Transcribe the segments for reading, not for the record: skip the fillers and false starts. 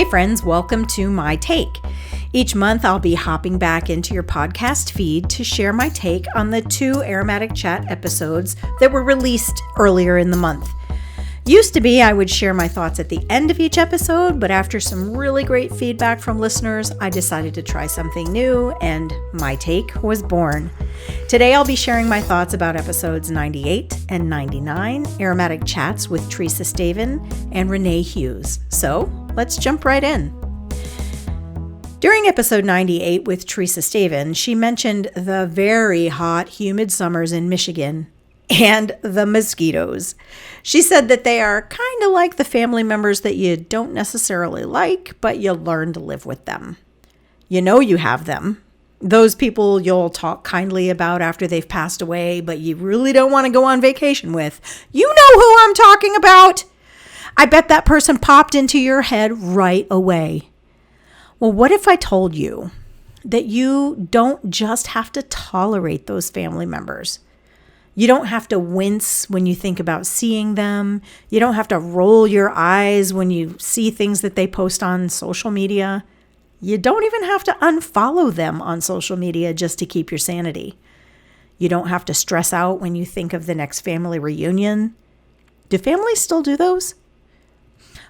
Hey friends, welcome to My Take. Each month I'll be hopping back into your podcast feed to share my take on the 2 Aromatic Chat episodes that were released earlier in the month. Used to be I would share my thoughts at the end of each episode, but after some really great feedback from listeners, I decided to try something new and My Take was born. Today I'll be sharing my thoughts about episodes 98 and 99, Aromatic Chats with Tresa, Staeven, and Renee, Hughes. So let's jump right in. During episode 98 with Tresa, Staeven, she mentioned the very hot, humid summers in Michigan and the mosquitoes. She said that they are kind of like the family members that you don't necessarily like, but you learn to live with them. You know you have them. Those people you'll talk kindly about after they've passed away, but you really don't want to go on vacation with. You know who I'm talking about. I bet that person popped into your head right away. Well, what if I told you that you don't just have to tolerate those family members? You don't have to wince when you think about seeing them. You don't have to roll your eyes when you see things that they post on social media. You don't even have to unfollow them on social media just to keep your sanity. You don't have to stress out when you think of the next family reunion. Do families still do those?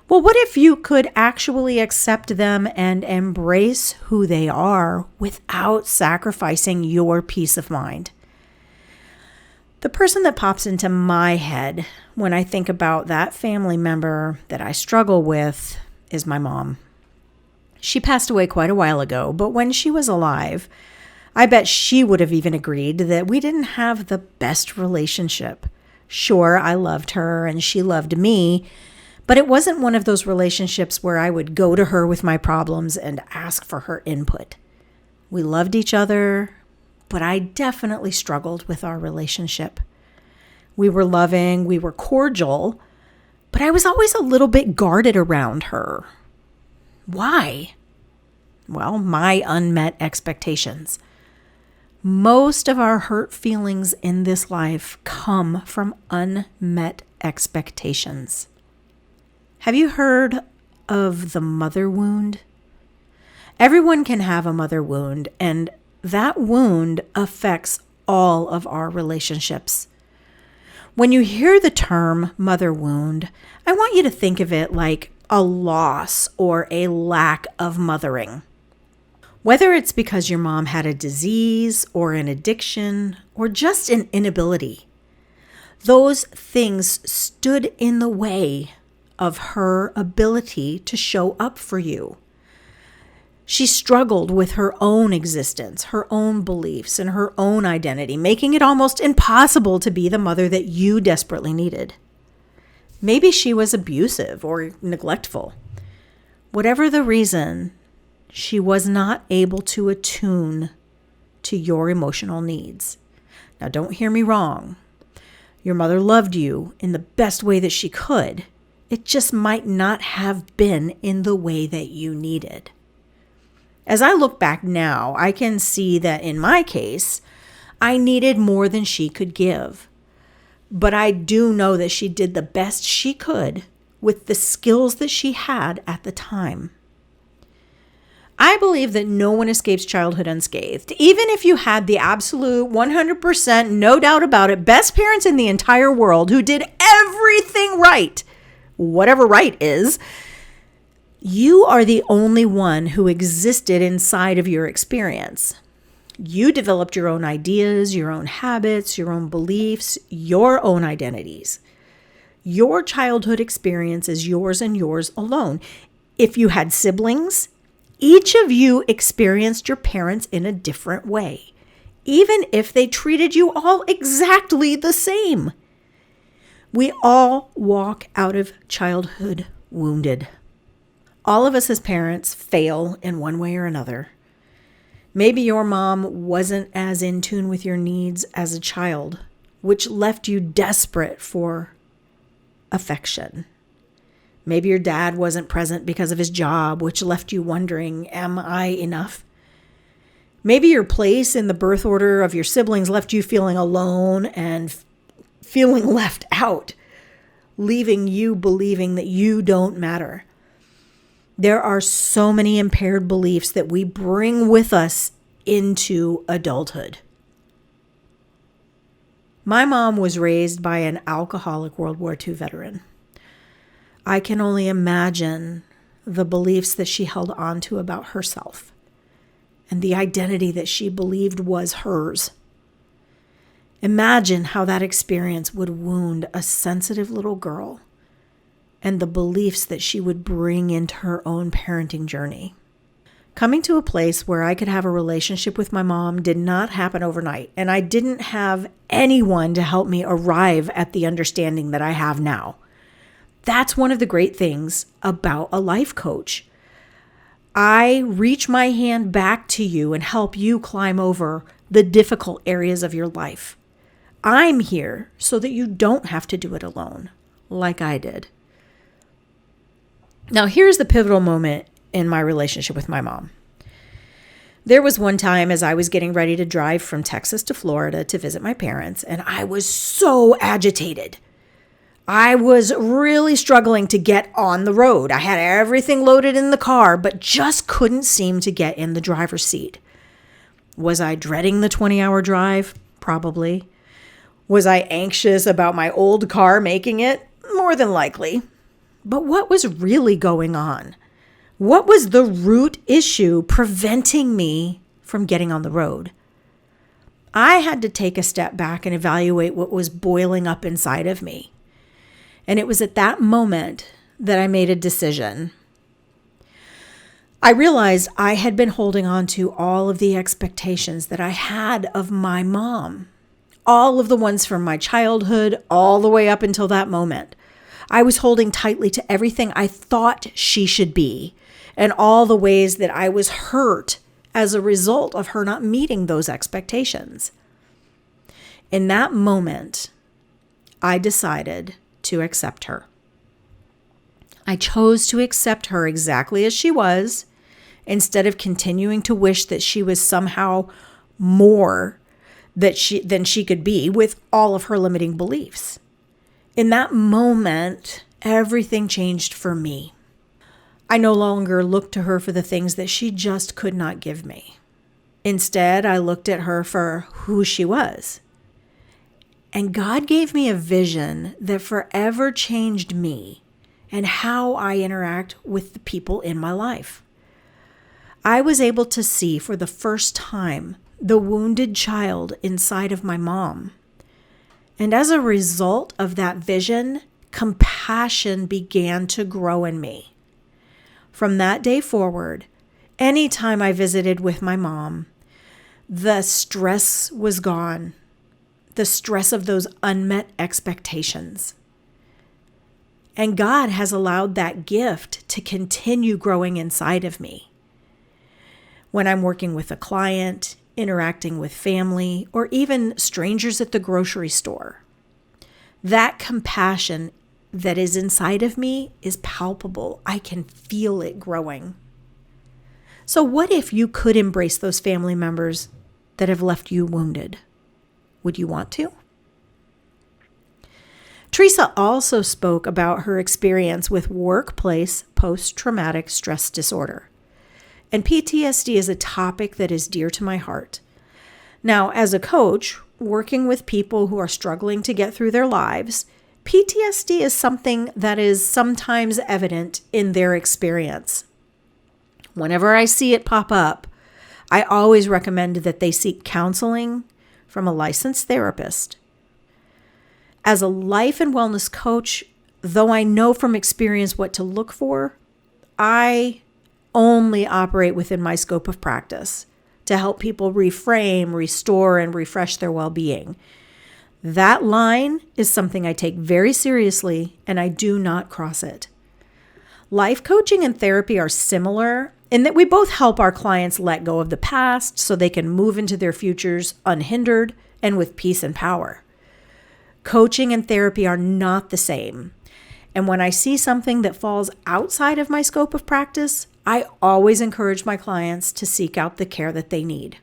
Well, what if you could actually accept them and embrace who they are without sacrificing your peace of mind? The person that pops into my head when I think about that family member that I struggle with is my mom. She passed away quite a while ago, but when she was alive, I bet she would have even agreed that we didn't have the best relationship. Sure, I loved her and she loved me, but it wasn't one of those relationships where I would go to her with my problems and ask for her input. We loved each other, but I definitely struggled with our relationship. We were loving, we were cordial, but I was always a little bit guarded around her. Why? Well, my unmet expectations. Most of our hurt feelings in this life come from unmet expectations. Have you heard of the mother wound? Everyone can have a mother wound, and that wound affects all of our relationships. When you hear the term mother wound, I want you to think of it like a loss or a lack of mothering. Whether it's because your mom had a disease or an addiction or just an inability, those things stood in the way of her ability to show up for you. She struggled with her own existence, her own beliefs, and her own identity, making it almost impossible to be the mother that you desperately needed. Maybe she was abusive or neglectful. Whatever the reason, she was not able to attune to your emotional needs. Now, don't hear me wrong. Your mother loved you in the best way that she could. It just might not have been in the way that you needed. As I look back now, I can see that in my case, I needed more than she could give. But I do know that she did the best she could with the skills that she had at the time. I believe that no one escapes childhood unscathed. Even if you had the absolute 100%, no doubt about it, best parents in the entire world who did everything right, whatever right is, you are the only one who existed inside of your experience. You developed your own ideas, your own habits, your own beliefs, your own identities. Your childhood experience is yours and yours alone. If you had siblings, each of you experienced your parents in a different way, even if they treated you all exactly the same. We all walk out of childhood wounded. All of us as parents fail in one way or another. Maybe your mom wasn't as in tune with your needs as a child, which left you desperate for affection. Maybe your dad wasn't present because of his job, which left you wondering, am I enough? Maybe your place in the birth order of your siblings left you feeling alone and feeling left out, leaving you believing that you don't matter. There are so many impaired beliefs that we bring with us into adulthood. My mom was raised by an alcoholic World War II veteran. I can only imagine the beliefs that she held on to about herself and the identity that she believed was hers. Imagine how that experience would wound a sensitive little girl and the beliefs that she would bring into her own parenting journey. Coming to a place where I could have a relationship with my mom did not happen overnight, and I didn't have anyone to help me arrive at the understanding that I have now. That's one of the great things about a life coach. I reach my hand back to you and help you climb over the difficult areas of your life. I'm here so that you don't have to do it alone, like I did. Now, here's the pivotal moment in my relationship with my mom. There was one time as I was getting ready to drive from Texas to Florida to visit my parents, and I was so agitated. I was really struggling to get on the road. I had everything loaded in the car, but just couldn't seem to get in the driver's seat. Was I dreading the 20-hour drive? Probably. Was I anxious about my old car making it? More than likely. But what was really going on? What was the root issue preventing me from getting on the road? I had to take a step back and evaluate what was boiling up inside of me. And it was at that moment that I made a decision. I realized I had been holding on to all of the expectations that I had of my mom, all of the ones from my childhood, all the way up until that moment. I was holding tightly to everything I thought she should be and all the ways that I was hurt as a result of her not meeting those expectations. In that moment, I decided to accept her. I chose to accept her exactly as she was, instead of continuing to wish that she was somehow more than she could be with all of her limiting beliefs. In that moment, everything changed for me. I no longer looked to her for the things that she just could not give me. Instead, I looked at her for who she was. And God gave me a vision that forever changed me and how I interact with the people in my life. I was able to see for the first time the wounded child inside of my mom. And as a result of that vision, compassion began to grow in me. From that day forward, anytime I visited with my mom, the stress was gone. The stress of those unmet expectations. And God has allowed that gift to continue growing inside of me. When I'm working with a client, interacting with family, or even strangers at the grocery store, that compassion that is inside of me is palpable. I can feel it growing. So what if you could embrace those family members that have left you wounded? Would you want to? Tresa also spoke about her experience with workplace post-traumatic stress disorder. And PTSD is a topic that is dear to my heart. Now, as a coach, working with people who are struggling to get through their lives, PTSD is something that is sometimes evident in their experience. Whenever I see it pop up, I always recommend that they seek counseling from a licensed therapist. As a life and wellness coach, though I know from experience what to look for, I only operate within my scope of practice to help people reframe, restore, and refresh their well-being. That line is something I take very seriously, and I do not cross it. Life coaching and therapy are similar in that we both help our clients let go of the past so they can move into their futures unhindered and with peace and power. Coaching and therapy are not the same. And when I see something that falls outside of my scope of practice, I always encourage my clients to seek out the care that they need.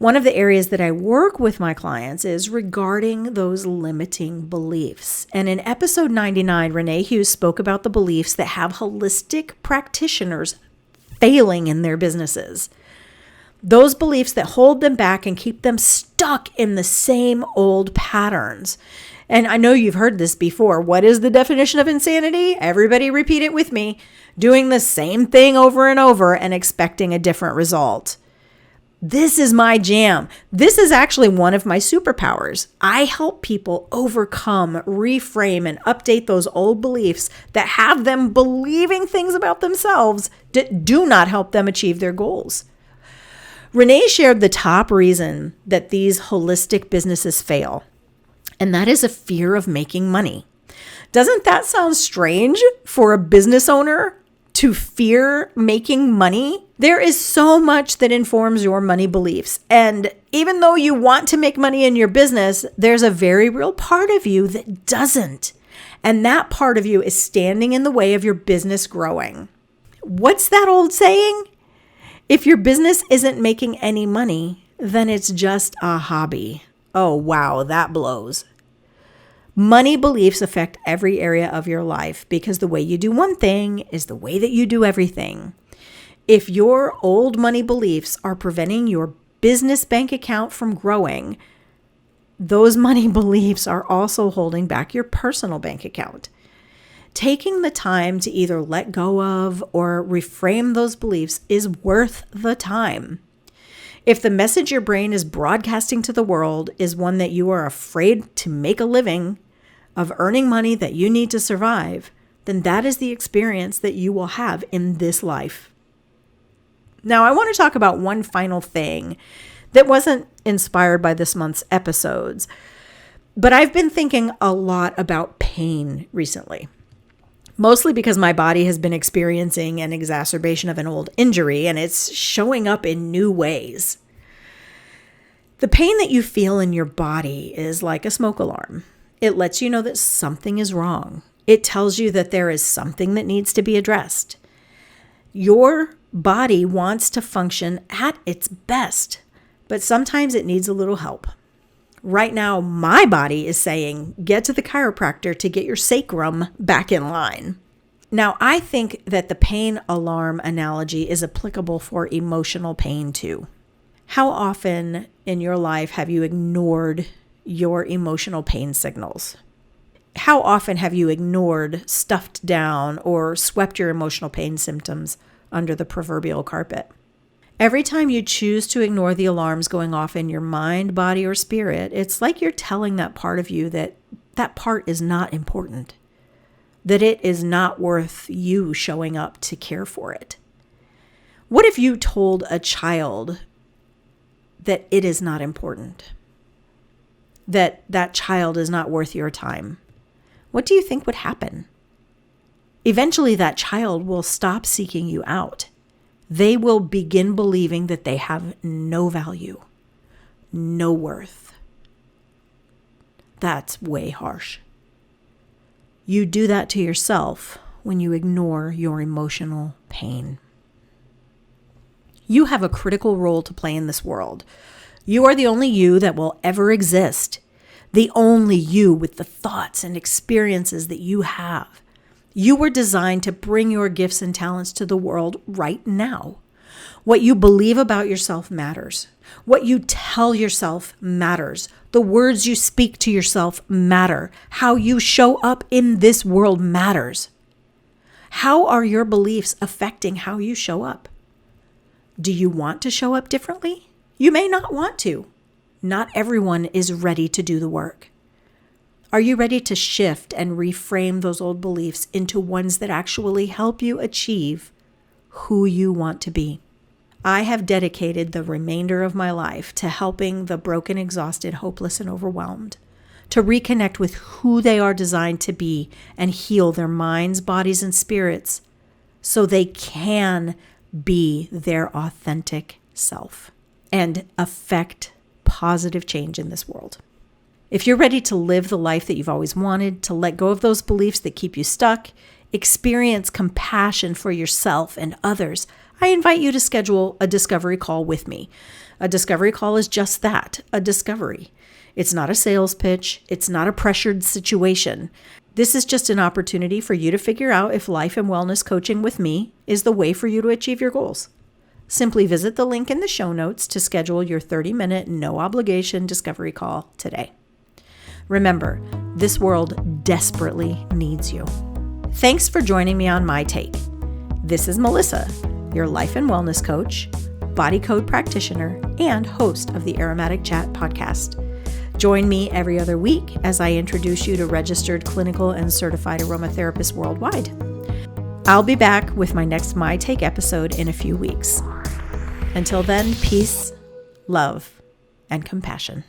One of the areas that I work with my clients is regarding those limiting beliefs. And in episode 99, Renee Hughes spoke about the beliefs that have holistic practitioners failing in their businesses. Those beliefs that hold them back and keep them stuck in the same old patterns. And I know you've heard this before. What is the definition of insanity? Everybody repeat it with me. Doing the same thing over and over and expecting a different result. This is my jam. This is actually one of my superpowers. I help people overcome, reframe, and update those old beliefs that have them believing things about themselves that do not help them achieve their goals. Renee shared the top reason that these holistic businesses fail, and that is a fear of making money. Doesn't that sound strange for a business owner to fear making money? There is so much that informs your money beliefs. And even though you want to make money in your business, there's a very real part of you that doesn't. And that part of you is standing in the way of your business growing. What's that old saying? If your business isn't making any money, then it's just a hobby. Oh, wow, that blows. Money beliefs affect every area of your life because the way you do one thing is the way that you do everything. If your old money beliefs are preventing your business bank account from growing, those money beliefs are also holding back your personal bank account. Taking the time to either let go of or reframe those beliefs is worth the time. If the message your brain is broadcasting to the world is one that you are afraid to make a living, of earning money that you need to survive, then that is the experience that you will have in this life. Now, I want to talk about one final thing that wasn't inspired by this month's episodes, but I've been thinking a lot about pain recently. Mostly because my body has been experiencing an exacerbation of an old injury and it's showing up in new ways. The pain that you feel in your body is like a smoke alarm. It lets you know that something is wrong. It tells you that there is something that needs to be addressed. Your body wants to function at its best, but sometimes it needs a little help. Right now, my body is saying, get to the chiropractor to get your sacrum back in line. Now, I think that the pain alarm analogy is applicable for emotional pain too. How often in your life have you ignored your emotional pain signals? How often have you ignored, stuffed down, or swept your emotional pain symptoms under the proverbial carpet? Every time you choose to ignore the alarms going off in your mind, body, or spirit, it's like you're telling that part of you that that part is not important, that it is not worth you showing up to care for it. What if you told a child that it is not important, that that child is not worth your time? What do you think would happen? Eventually, that child will stop seeking you out. They will begin believing that they have no value, no worth. That's way harsh. You do that to yourself when you ignore your emotional pain. You have a critical role to play in this world. You are the only you that will ever exist. The only you with the thoughts and experiences that you have. You were designed to bring your gifts and talents to the world right now. What you believe about yourself matters. What you tell yourself matters. The words you speak to yourself matter. How you show up in this world matters. How are your beliefs affecting how you show up? Do you want to show up differently? You may not want to. Not everyone is ready to do the work. Are you ready to shift and reframe those old beliefs into ones that actually help you achieve who you want to be? I have dedicated the remainder of my life to helping the broken, exhausted, hopeless, and overwhelmed to reconnect with who they are designed to be and heal their minds, bodies, and spirits so they can be their authentic self and affect positive change in this world. If you're ready to live the life that you've always wanted, to let go of those beliefs that keep you stuck, experience compassion for yourself and others, I invite you to schedule a discovery call with me. A discovery call is just that, a discovery. It's not a sales pitch. It's not a pressured situation. This is just an opportunity for you to figure out if life and wellness coaching with me is the way for you to achieve your goals. Simply visit the link in the show notes to schedule your 30-minute, no-obligation discovery call today. Remember, this world desperately needs you. Thanks for joining me on My Take. This is Melissa, your life and wellness coach, body code practitioner, and host of the Aromatic Chat podcast. Join me every other week as I introduce you to registered clinical and certified aromatherapists worldwide. I'll be back with my next My Take episode in a few weeks. Until then, peace, love, and compassion.